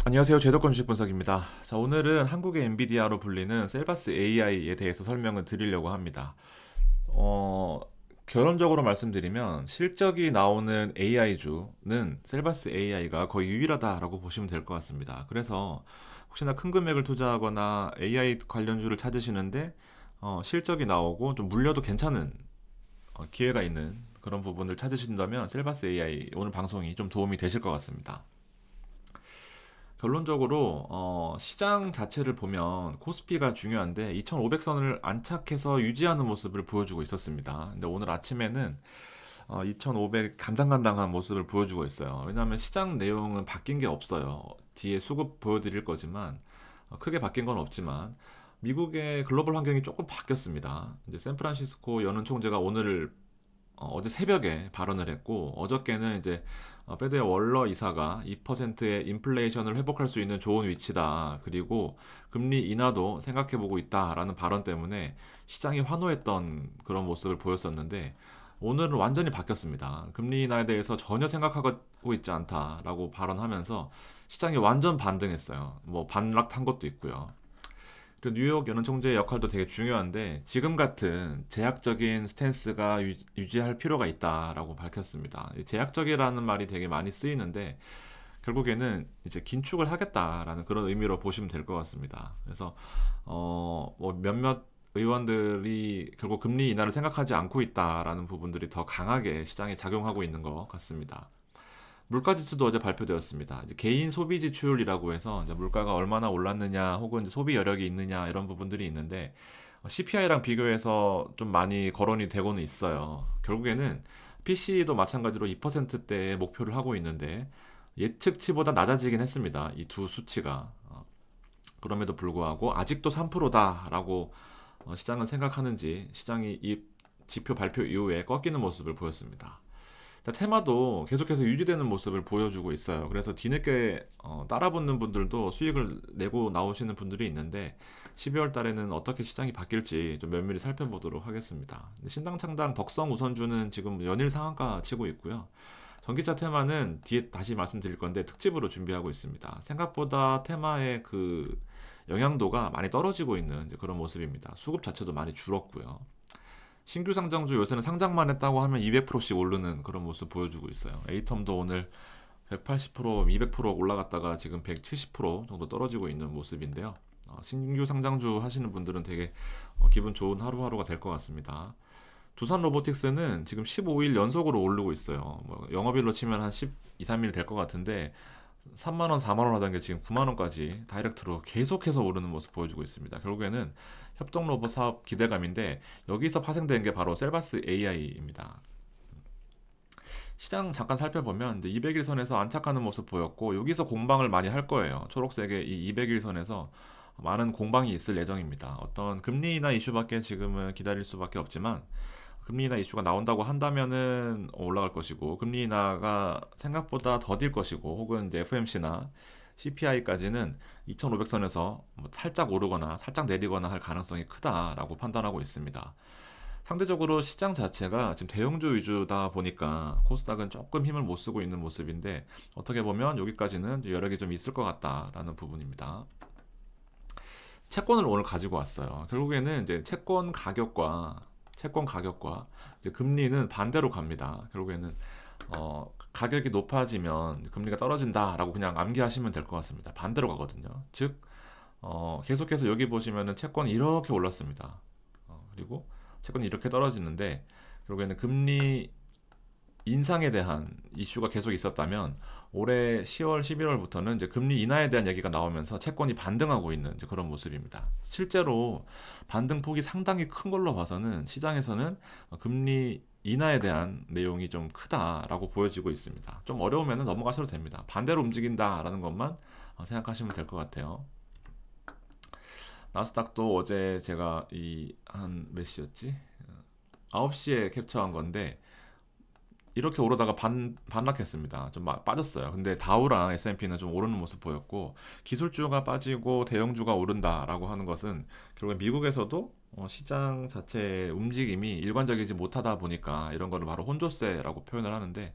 안녕하세요. 제도권 주식 분석입니다. 자, 오늘은 한국의 엔비디아로 불리는 셀바스 AI에 대해서 설명을 드리려고 합니다. 어, 결론적으로 말씀드리면 실적이 나오는 AI주는 셀바스 AI가 거의 유일하다라고 보시면 될 것 같습니다. 그래서 혹시나 큰 금액을 투자하거나 AI 관련주를 찾으시는데 실적이 나오고 좀 물려도 괜찮은 기회가 있는 그런 부분을 찾으신다면 셀바스 AI 오늘 방송이 좀 도움이 되실 것 같습니다. 결론적으로 시장 자체를 보면 코스피가 중요한데 2500선을 안착해서 유지하는 모습을 보여주고 있었습니다. 근데 오늘 아침에는 2500 간당간당한 모습을 보여주고 있어요. 왜냐하면 시장 내용은 바뀐 게 없어요. 뒤에 수급 보여드릴 거지만 크게 바뀐 건 없지만 미국의 글로벌 환경이 조금 바뀌었습니다. 이제 샌프란시스코 연은 총재가 오늘 어제 새벽에 발언을 했고 어저께는 이제 페드의 월러 이사가 2%의 인플레이션을 회복할 수 있는 좋은 위치다. 그리고 금리 인하도 생각해보고 있다라는 발언 때문에 시장이 환호했던 그런 모습을 보였었는데 오늘은 완전히 바뀌었습니다. 금리 인하에 대해서 전혀 생각하고 있지 않다라고 발언하면서 시장이 완전 반등했어요. 뭐 반락한 것도 있고요. 그 뉴욕 연은 총재의 역할도 되게 중요한데 지금 같은 제약적인 스탠스가 유지할 필요가 있다라고 밝혔습니다. 이 제약적이라는 말이 되게 많이 쓰이는데 결국에는 이제 긴축을 하겠다라는 그런 의미로 보시면 될 것 같습니다. 그래서 뭐 몇몇 의원들이 결국 금리 인하를 생각하지 않고 있다라는 부분들이 더 강하게 시장에 작용하고 있는 것 같습니다. 물가 지수도 어제 발표되었습니다. 이제 개인 소비 지출이라고 해서 이제 물가가 얼마나 올랐느냐 혹은 이제 소비 여력이 있느냐 이런 부분들이 있는데 CPI랑 비교해서 좀 많이 거론이 되고는 있어요. 결국에는 PC도 마찬가지로 2%대의 목표를 하고 있는데 예측치보다 낮아지긴 했습니다. 이 두 수치가. 그럼에도 불구하고 아직도 3%다라고 시장은 생각하는지 시장이 이 지표 발표 이후에 꺾이는 모습을 보였습니다. 테마도 계속해서 유지되는 모습을 보여주고 있어요. 그래서 뒤늦게 따라붙는 분들도 수익을 내고 나오시는 분들이 있는데 12월 달에는 어떻게 시장이 바뀔지 좀 면밀히 살펴보도록 하겠습니다. 신당 창당 덕성 우선주는 지금 연일 상한가 치고 있고요. 전기차 테마는 뒤에 다시 말씀드릴 건데 특집으로 준비하고 있습니다. 생각보다 테마의 그 영향도가 많이 떨어지고 있는 이제 그런 모습입니다. 수급 자체도 많이 줄었고요. 신규 상장주 요새는 상장만 했다고 하면 200%씩 오르는 그런 모습 보여주고 있어요. 에이텀도 오늘 180%, 200% 올라갔다가 지금 170% 정도 떨어지고 있는 모습인데요. 신규 상장주 하시는 분들은 되게 기분 좋은 하루하루가 될 것 같습니다. 두산 로보틱스는 지금 15일 연속으로 오르고 있어요. 뭐 영업일로 치면 한 12, 3일 될 것 같은데 3만원, 4만원 하던 게 지금 9만원까지 다이렉트로 계속해서 오르는 모습 보여주고 있습니다. 결국에는 협동 로봇 사업 기대감인데 여기서 파생된 게 바로 셀바스 AI입니다. 시장 잠깐 살펴보면 이제 200일선에서 안착하는 모습 보였고 여기서 공방을 많이 할 거예요. 초록색의 이 200일선에서 많은 공방이 있을 예정입니다. 어떤 금리 인하 이슈밖에 지금은 기다릴 수밖에 없지만 금리 인하 이슈가 나온다고 한다면은 올라갈 것이고 금리 인하가 생각보다 더딜 것이고 혹은 이제 FMC나 CPI까지는 2500선에서 살짝 오르거나 살짝 내리거나 할 가능성이 크다라고 판단하고 있습니다. 상대적으로 시장 자체가 지금 대형주 위주다 보니까 코스닥은 조금 힘을 못 쓰고 있는 모습인데 어떻게 보면 여기까지는 여력이 좀 있을 것 같다라는 부분입니다. 채권을 오늘 가지고 왔어요. 결국에는 이제 채권 가격과 이제 금리는 반대로 갑니다. 결국에는 가격이 높아지면 금리가 떨어진다라고 그냥 암기하시면 될 것 같습니다. 반대로 가거든요. 즉 계속해서 여기 보시면은 채권이 이렇게 올랐습니다. 그리고 채권이 이렇게 떨어지는데 결국에는 금리 인상에 대한 이슈가 계속 있었다면 올해 10월, 11월부터는 이제 금리 인하에 대한 얘기가 나오면서 채권이 반등하고 있는 이제 그런 모습입니다. 실제로 반등 폭이 상당히 큰 걸로 봐서는 시장에서는 금리 인하에 대한 내용이 좀 크다라고 보여지고 있습니다. 좀 어려우면 넘어가셔도 됩니다. 반대로 움직인다라는 것만 생각하시면 될 것 같아요. 나스닥도 어제 제가 이 한 몇 시였지? 9시에 캡처한 건데 이렇게 오르다가 반락했습니다. 좀 빠졌어요. 근데 다우랑 S&P는 좀 오르는 모습 보였고 기술주가 빠지고 대형주가 오른다라고 하는 것은 결국 미국에서도 시장 자체의 움직임이 일관적이지 못하다 보니까 이런 거를 바로 혼조세라고 표현을 하는데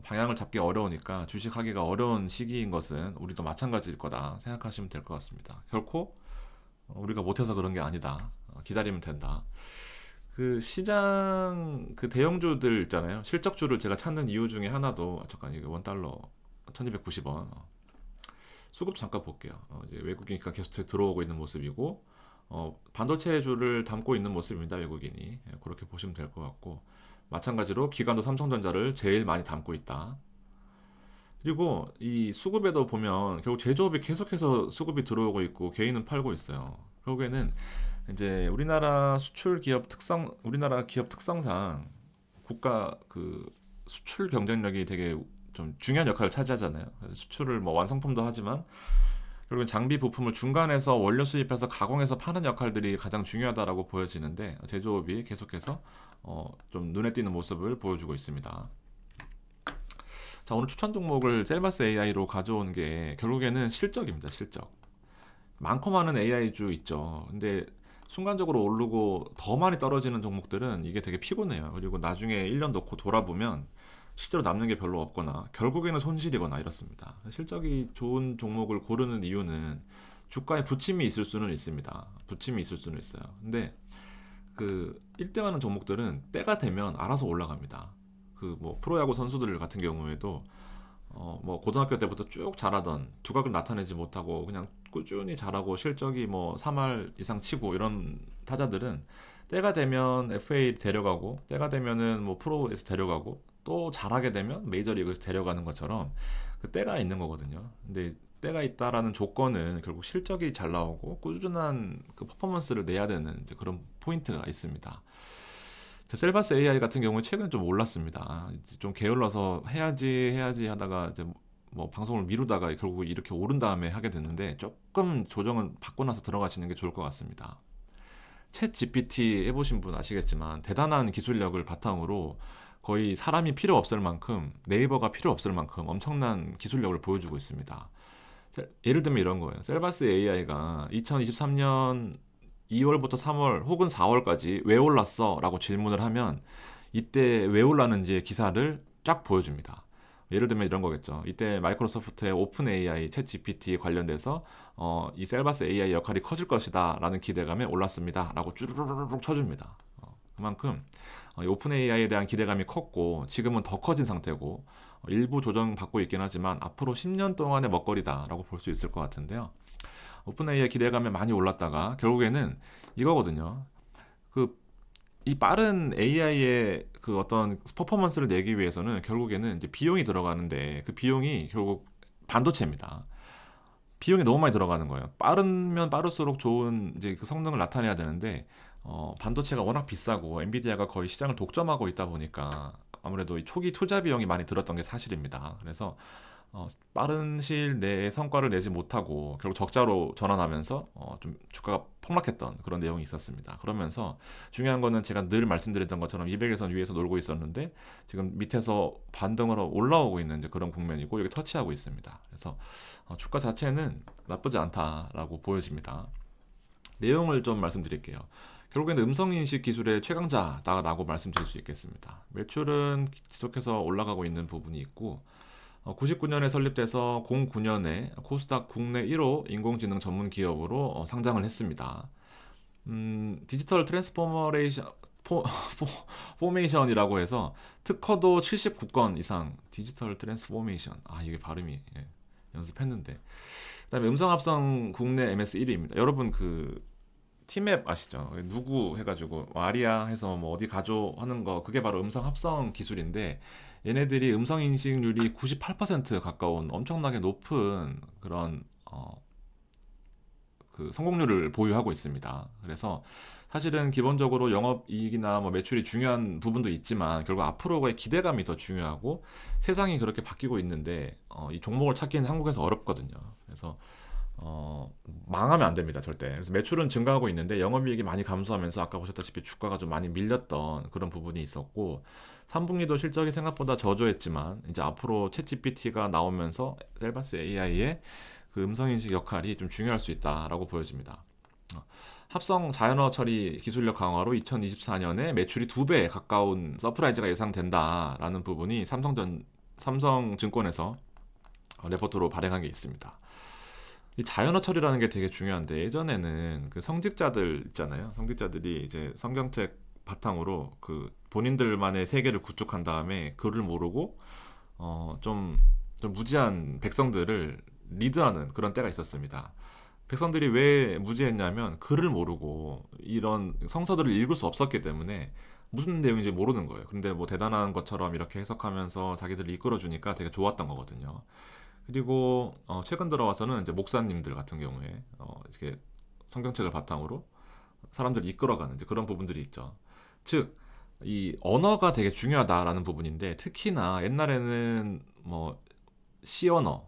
방향을 잡기 어려우니까 주식하기가 어려운 시기인 것은 우리도 마찬가지일 거다 생각하시면 될 것 같습니다. 결코 우리가 못해서 그런 게 아니다. 기다리면 된다. 그 시장 그 대형주들 있잖아요. 실적주를 제가 찾는 이유 중에 하나도 잠깐 이게 원달러 1290원 수급 잠깐 볼게요. 이제 외국인이 계속 들어오고 있는 모습이고 반도체주를 담고 있는 모습입니다. 외국인이 그렇게 보시면 될 것 같고 마찬가지로 기관도 삼성전자를 제일 많이 담고 있다. 그리고 이 수급에도 보면 결국 제조업이 계속해서 수급이 들어오고 있고 개인은 팔고 있어요. 결국에는 이제 우리나라 기업 특성상 국가 그 수출 경쟁력이 되게 좀 중요한 역할을 차지하잖아요. 그래서 수출을 뭐 완성품도 하지만 결국엔 장비 부품을 중간에서 원료 수입해서 가공해서 파는 역할들이 가장 중요하다라고 보여지는데 제조업이 계속해서 좀 눈에 띄는 모습을 보여주고 있습니다. 자, 오늘 추천 종목을 셀바스 AI로 가져온 게 결국에는 실적입니다. 실적. 많고 많은 AI주 있죠. 근데 순간적으로 오르고 더 많이 떨어지는 종목들은 이게 되게 피곤해요. 그리고 나중에 1년 놓고 돌아보면 실제로 남는 게 별로 없거나 결국에는 손실이거나 이렇습니다. 실적이 좋은 종목을 고르는 이유는 주가에 부침이 있을 수는 있습니다. 부침이 있을 수는 있어요. 근데 그 1등하는 종목들은 때가 되면 알아서 올라갑니다. 그 뭐 프로야구 선수들 같은 경우에도 뭐 고등학교 때부터 쭉 잘하던 두각을 나타내지 못하고 그냥 꾸준히 잘하고 실적이 뭐 3할 이상 치고 이런 타자들은 때가 되면 FA 데려가고 때가 되면은 뭐 프로에서 데려가고 또 잘하게 되면 메이저리그에서 데려가는 것처럼 그 때가 있는 거거든요. 근데 때가 있다라는 조건은 결국 실적이 잘 나오고 꾸준한 그 퍼포먼스를 내야 되는 이제 그런 포인트가 있습니다. 셀바스 AI 같은 경우는 최근 좀 올랐습니다. 좀 게을러서 해야지 하다가 이제 뭐 방송을 미루다가 결국 이렇게 오른 다음에 하게 됐는데 조금 조정을 받고 나서 들어가시는 게 좋을 것 같습니다. 챗 GPT 해보신 분 아시겠지만 대단한 기술력을 바탕으로 거의 사람이 필요 없을 만큼 네이버가 필요 없을 만큼 엄청난 기술력을 보여주고 있습니다. 예를 들면 이런 거예요. 셀바스 AI가 2023년 2월부터 3월 혹은 4월까지 왜 올랐어? 라고 질문을 하면 이때 왜 올랐는지의 기사를 쫙 보여줍니다. 예를 들면 이런 거겠죠. 이때 마이크로소프트의 오픈 AI, 챗 GPT 관련돼서 이 셀바스 AI 역할이 커질 것이다 라는 기대감에 올랐습니다 라고 쭈르르륵 쳐줍니다. 그만큼 오픈 AI에 대한 기대감이 컸고 지금은 더 커진 상태고 일부 조정받고 있긴 하지만 앞으로 10년 동안의 먹거리다 라고 볼 수 있을 것 같은데요. 오픈 AI 기대감에 많이 올랐다가 결국에는 이거거든요. 이 빠른 AI의 그 어떤 퍼포먼스를 내기 위해서는 결국에는 이제 비용이 들어가는데 그 비용이 결국 반도체입니다. 비용이 너무 많이 들어가는 거예요. 빠르면 빠를수록 좋은 이제 그 성능을 나타내야 되는데 반도체가 워낙 비싸고 엔비디아가 거의 시장을 독점하고 있다 보니까 아무래도 이 초기 투자 비용이 많이 들었던 게 사실입니다. 그래서 빠른 시일 내에 성과를 내지 못하고 결국 적자로 전환하면서 좀 주가가 폭락했던 그런 내용이 있었습니다. 그러면서 중요한 거는 제가 늘 말씀드렸던 것처럼 200에선 위에서 놀고 있었는데 지금 밑에서 반등으로 올라오고 있는 이제 그런 국면이고 여기 터치하고 있습니다. 그래서 주가 자체는 나쁘지 않다라고 보여집니다. 내용을 좀 말씀드릴게요. 결국에는 음성인식 기술의 최강자다라고 말씀드릴 수 있겠습니다. 매출은 지속해서 올라가고 있는 부분이 있고 99년에 설립돼서 09년에 코스닥 국내 1호 인공지능 전문 기업으로 상장을 했습니다. 디지털 트랜스포머레이션 포메이션이라고 해서 특허도 79건 이상 디지털 트랜스포메이션 이게 발음이 연습했는데 그다음에 음성 합성 국내 MS 1위입니다. 여러분 그 티맵 아시죠? 누구 해가지고 아리아 해서 뭐 어디 가죠 하는 거 그게 바로 음성 합성 기술인데 얘네들이 음성 인식률이 98% 가까운 엄청나게 높은 그런 그 성공률을 보유하고 있습니다. 그래서 사실은 기본적으로 영업이익이나 뭐 매출이 중요한 부분도 있지만 결국 앞으로의 기대감이 더 중요하고 세상이 그렇게 바뀌고 있는데 이 종목을 찾기는 한국에서 어렵거든요. 그래서 망하면 안 됩니다, 절대. 그래서 매출은 증가하고 있는데 영업이익이 많이 감소하면서 아까 보셨다시피 주가가 좀 많이 밀렸던 그런 부분이 있었고 3분기도 실적이 생각보다 저조했지만 이제 앞으로 챗GPT가 나오면서 셀바스 AI의 그 음성인식 역할이 좀 중요할 수 있다라고 보여집니다. 합성 자연어 처리 기술력 강화로 2024년에 매출이 2배 가까운 서프라이즈가 예상된다라는 부분이 삼성증권에서 레포트로 발행한 게 있습니다. 이 자연어 처리라는 게 되게 중요한데 예전에는 그 성직자들 있잖아요. 성직자들이 이제 성경책 바탕으로 그 본인들만의 세계를 구축한 다음에 글을 모르고 좀 무지한 백성들을 리드하는 그런 때가 있었습니다. 백성들이 왜 무지했냐면 글을 모르고 이런 성서들을 읽을 수 없었기 때문에 무슨 내용인지 모르는 거예요. 근데 뭐 대단한 것처럼 이렇게 해석하면서 자기들을 이끌어 주니까 되게 좋았던 거거든요. 그리고 최근 들어와서는 이제 목사님들 같은 경우에 이렇게 성경책을 바탕으로 사람들을 이끌어가는 이제 그런 부분들이 있죠. 즉, 이 언어가 되게 중요하다라는 부분인데 특히나 옛날에는 뭐 C 언어,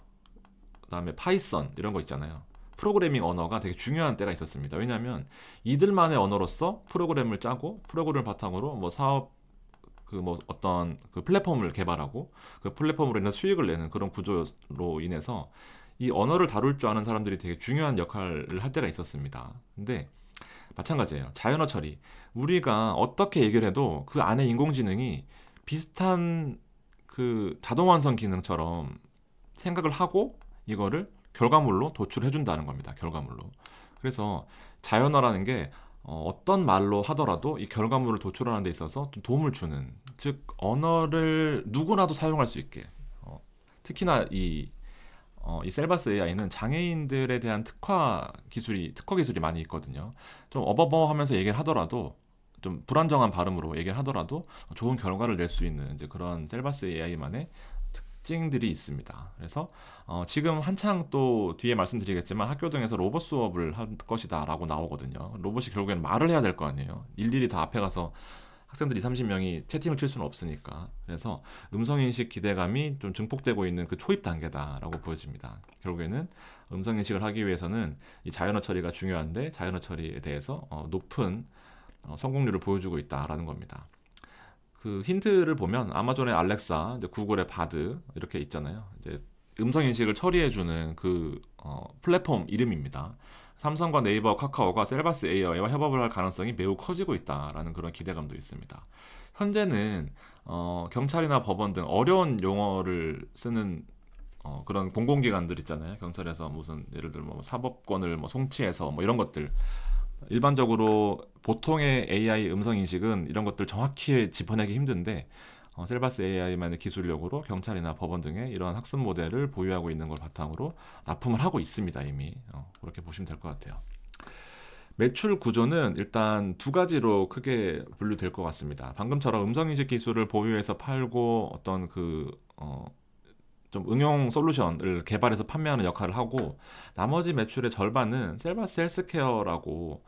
그다음에 파이썬 이런 거 있잖아요. 프로그래밍 언어가 되게 중요한 때가 있었습니다. 왜냐하면 이들만의 언어로서 프로그램을 짜고 프로그램을 바탕으로 뭐 사업 그 뭐 어떤 그 플랫폼을 개발하고 그 플랫폼으로 인해 수익을 내는 그런 구조로 인해서 이 언어를 다룰 줄 아는 사람들이 되게 중요한 역할을 할 때가 있었습니다. 근데 마찬가지예요. 자연어 처리. 우리가 어떻게 얘기를 해도 그 안에 인공지능이 비슷한 그 자동 완성 기능처럼 생각을 하고 이거를 결과물로 도출해 준다는 겁니다. 결과물로. 그래서 자연어라는 게 어떤 말로 하더라도 이 결과물을 도출하는 데 있어서 좀 도움을 주는, 즉 언어를 누구나도 사용할 수 있게, 특히나 이 셀바스 AI는 장애인들에 대한 특허 기술이 많이 있거든요. 좀 어버버 하면서 얘기를 하더라도 좀 불안정한 발음으로 얘기를 하더라도 좋은 결과를 낼 수 있는 이제 그런 셀바스 AI만의 특징들이 있습니다. 그래서 지금 한창 또 뒤에 말씀드리겠지만 학교 등에서 로봇 수업을 할 것이다 라고 나오거든요. 로봇이 결국엔 말을 해야 될 거 아니에요. 일일이 다 앞에 가서 학생들 2, 30명이 채팅을 칠 수는 없으니까. 그래서 음성인식 기대감이 좀 증폭되고 있는 그 초입 단계다라고 보여집니다. 결국에는 음성인식을 하기 위해서는 이 자연어 처리가 중요한데 자연어 처리에 대해서 높은 성공률을 보여주고 있다라는 겁니다. 그 힌트를 보면 아마존의 알렉사, 이제 구글의 바드 이렇게 있잖아요. 이제 음성 인식을 처리해주는 그 플랫폼 이름입니다. 삼성과 네이버, 카카오가 셀바스 AI와 협업을 할 가능성이 매우 커지고 있다라는 그런 기대감도 있습니다. 현재는 경찰이나 법원 등 어려운 용어를 쓰는 그런 공공기관들 있잖아요. 경찰에서 무슨 예를 들면 뭐 사법권을 뭐 송치해서 뭐 이런 것들, 일반적으로 보통의 AI 음성 인식은 이런 것들 정확히 짚어내기 힘든데 셀바스 AI만의 기술력으로 경찰이나 법원 등의 이런 학습 모델을 보유하고 있는 걸 바탕으로 납품을 하고 있습니다. 이미 그렇게 보시면 될 것 같아요. 매출 구조는 일단 두 가지로 크게 분류될 것 같습니다. 방금처럼 음성인식 기술을 보유해서 팔고 어떤 좀 응용 솔루션을 개발해서 판매하는 역할을 하고, 나머지 매출의 절반은 셀바스 헬스케어라고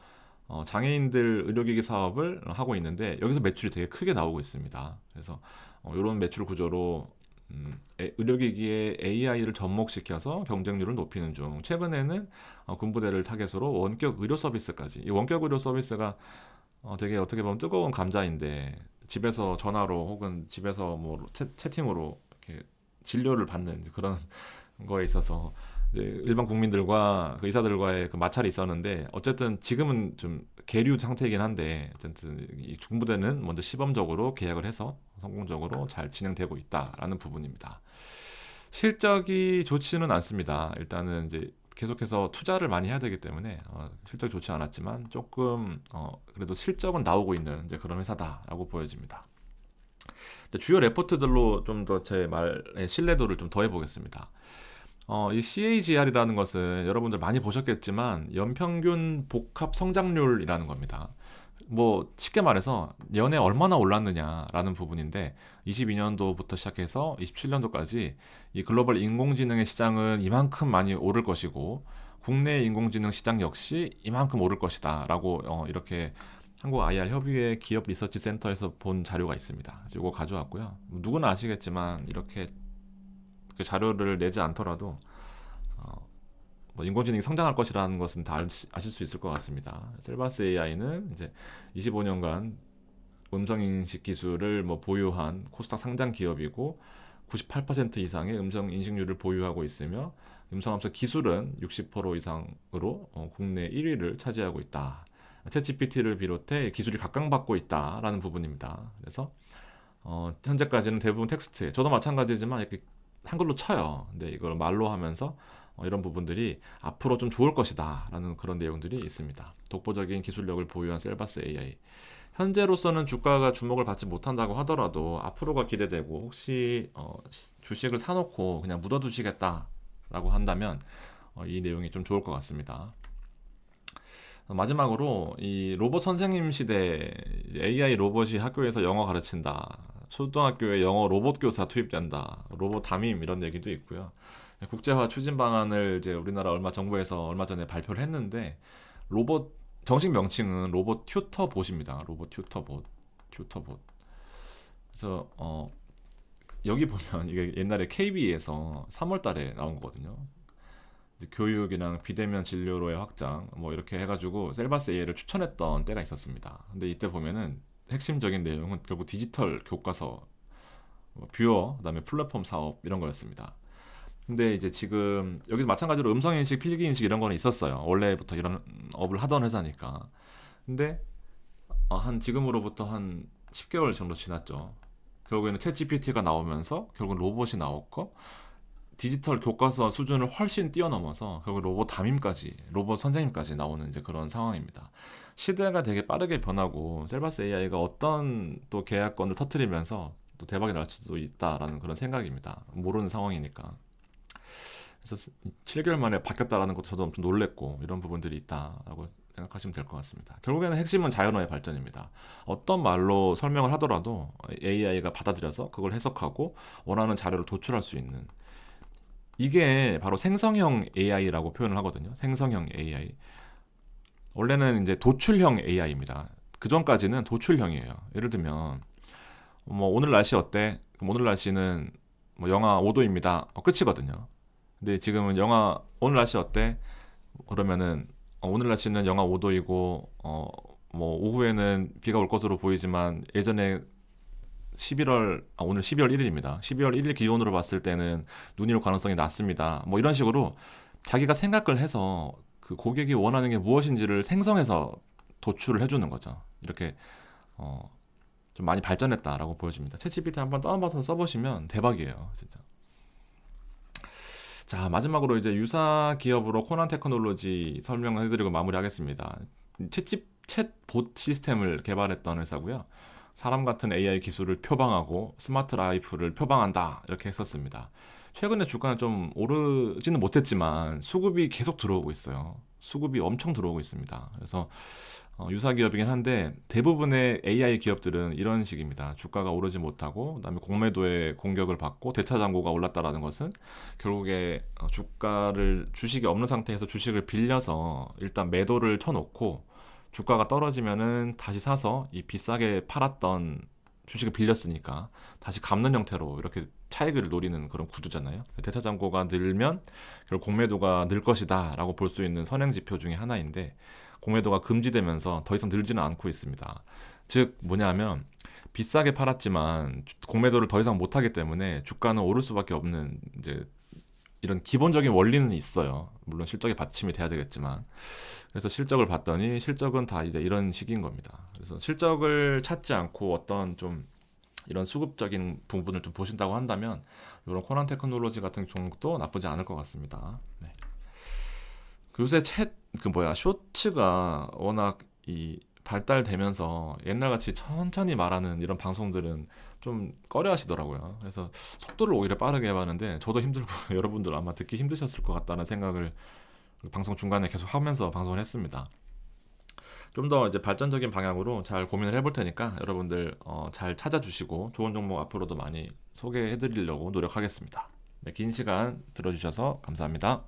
장애인들 의료기기 사업을 하고 있는데 여기서 매출이 되게 크게 나오고 있습니다. 그래서 이런 매출 구조로 의료기기에 AI를 접목시켜서 경쟁률을 높이는 중, 최근에는 군부대를 타겟으로 원격 의료 서비스까지, 이 원격 의료 서비스가 되게 어떻게 보면 뜨거운 감자인데 집에서 전화로 혹은 집에서 뭐 채팅으로 이렇게 진료를 받는 그런 거에 있어서 이제 일반 국민들과 그 의사들과의 그 마찰이 있었는데, 어쨌든 지금은 좀 계류 상태이긴 한데 어쨌든 이 중부대는 먼저 시범적으로 계약을 해서 성공적으로 잘 진행되고 있다라는 부분입니다. 실적이 좋지는 않습니다. 일단은 이제 계속해서 투자를 많이 해야 되기 때문에 실적이 좋지 않았지만 조금 그래도 실적은 나오고 있는 이제 그런 회사다라고 보여집니다. 주요 레포트들로 좀 더 제 말의 신뢰도를 좀 더해 보겠습니다. 이 CAGR이라는 것은 여러분들 많이 보셨겠지만 연평균 복합 성장률이라는 겁니다. 뭐 쉽게 말해서 연에 얼마나 올랐느냐라는 부분인데, 22년도부터 시작해서 27년도까지 이 글로벌 인공지능의 시장은 이만큼 많이 오를 것이고 국내 인공지능 시장 역시 이만큼 오를 것이다 라고 이렇게 한국 IR 협의회 기업 리서치 센터에서 본 자료가 있습니다. 이거 가져왔고요. 누구나 아시겠지만 이렇게 그 자료를 내지 않더라도 뭐 인공지능이 성장할 것이라는 것은 다 아실 수 있을 것 같습니다. 셀바스 AI는 이제 25년간 음성인식 기술을 뭐 보유한 코스닥 상장 기업이고 98% 이상의 음성 인식률을 보유하고 있으며 음성함수 기술은 60% 이상으로 국내 1위를 차지하고 있다. 챗GPT를 비롯해 기술이 각광받고 있다라는 부분입니다. 그래서 현재까지는 대부분 텍스트에, 저도 마찬가지지만 이렇게 한글로 쳐요. 근데 이걸 말로 하면서 이런 부분들이 앞으로 좀 좋을 것이다 라는 그런 내용들이 있습니다. 독보적인 기술력을 보유한 셀바스 AI, 현재로서는 주가가 주목을 받지 못한다고 하더라도 앞으로가 기대되고, 혹시 주식을 사놓고 그냥 묻어두시겠다 라고 한다면 이 내용이 좀 좋을 것 같습니다. 마지막으로 이 로봇 선생님 시대, AI 로봇이 학교에서 영어 가르친다, 초등학교에 영어 로봇 교사 투입된다, 로봇 담임, 이런 얘기도 있고요. 국제화 추진 방안을 이제 우리나라 정부에서 얼마 전에 발표를 했는데, 로봇 정식 명칭은 로봇 튜터봇입니다. 로봇 튜터봇. 그래서 여기 보면 이게 옛날에 KB에서 3월 달에 나온 거거든요. 교육이랑 비대면 진료로의 확장 뭐 이렇게 해가지고 셀바스 AI를 추천했던 때가 있었습니다. 근데 이때 보면은 핵심적인 내용은 결국 디지털 교과서, 뷰어, 그다음에 플랫폼 사업 이런 거였습니다. 근데 이제 지금 여기도 마찬가지로 음성인식, 필기인식 이런 거는 있었어요. 원래부터 이런 업을 하던 회사니까. 근데 한 지금으로부터 한 10개월 정도 지났죠. 결국에는 챗 GPT가 나오면서 결국 로봇이 나왔고, 디지털 교과서 수준을 훨씬 뛰어넘어서 결국 로봇 담임까지, 로봇 선생님까지 나오는 이제 그런 상황입니다. 시대가 되게 빠르게 변하고, 셀바스 AI가 어떤 또 계약건을 터뜨리면서 또 대박이 날 수도 있다라는 그런 생각입니다. 모르는 상황이니까. 그래서 7개월 만에 바뀌었다라는 것도 저도 엄청 놀랬고, 이런 부분들이 있다라고 생각하시면 될 것 같습니다. 결국에는 핵심은 자연어의 발전입니다. 어떤 말로 설명을 하더라도 AI가 받아들여서 그걸 해석하고 원하는 자료를 도출할 수 있는, 이게 바로 생성형 AI라고 표현을 하거든요. 생성형 AI. 원래는 이제 도출형 AI입니다. 그 전까지는 도출형이에요. 예를 들면 뭐 오늘 날씨 어때? 그럼 오늘 날씨는 뭐 영하 5도입니다. 끝이거든요. 근데 지금은 오늘 날씨 어때? 그러면은 오늘 날씨는 영하 5도이고 뭐 오후에는 비가 올 것으로 보이지만 예전에 오늘 12월 1일입니다. 12월 1일 기온으로 봤을 때는 눈이 올 가능성이 낮습니다. 뭐 이런 식으로 자기가 생각을 해서 그 고객이 원하는 게 무엇인지를 생성해서 도출을 해주는 거죠. 이렇게 좀 많이 발전했다라고 보여집니다. 챗GPT 한번 다운받아서 써보시면 대박이에요, 진짜. 자, 마지막으로 이제 유사 기업으로 코난 테크놀로지 설명을 해드리고 마무리하겠습니다. 챗봇 시스템을 개발했던 회사고요. 사람 같은 AI 기술을 표방하고 스마트 라이프를 표방한다, 이렇게 했었습니다. 최근에 주가는 좀 오르지는 못했지만 수급이 계속 들어오고 있어요. 수급이 엄청 들어오고 있습니다. 그래서 유사 기업이긴 한데 대부분의 AI 기업들은 이런 식입니다. 주가가 오르지 못하고 그다음에 공매도에 공격을 받고 대차 잔고가 올랐다라는 것은 결국에 주식이 없는 상태에서 주식을 빌려서 일단 매도를 쳐놓고, 주가가 떨어지면은 다시 사서 이 비싸게 팔았던 주식을 빌렸으니까 다시 갚는 형태로 이렇게 차익을 노리는 그런 구조잖아요. 대차 잔고가 늘면 결국 공매도가 늘 것이다 라고 볼 수 있는 선행 지표 중에 하나인데, 공매도가 금지되면서 더 이상 늘지는 않고 있습니다. 즉 뭐냐면 비싸게 팔았지만 공매도를 더 이상 못하기 때문에 주가는 오를 수밖에 없는 이제 이런 기본적인 원리는 있어요. 물론 실적에 받침이 돼야 되겠지만. 그래서 실적을 봤더니 실적은 다 이제 이런 식인 겁니다. 그래서 실적을 찾지 않고 어떤 좀 이런 수급적인 부분을 좀 보신다고 한다면 이런 코난 테크놀로지 같은 종목도 나쁘지 않을 것 같습니다. 네. 요새 쇼츠가 워낙 발달되면서 옛날같이 천천히 말하는 이런 방송들은 좀 꺼려 하시더라고요. 그래서 속도를 오히려 빠르게 해봤는데 저도 힘들고 여러분들 아마 듣기 힘드셨을 것 같다는 생각을 방송 중간에 계속 하면서 방송을 했습니다. 좀 더 이제 발전적인 방향으로 잘 고민을 해볼 테니까 여러분들 잘 찾아주시고 좋은 종목 앞으로도 많이 소개해드리려고 노력하겠습니다. 네, 긴 시간 들어주셔서 감사합니다.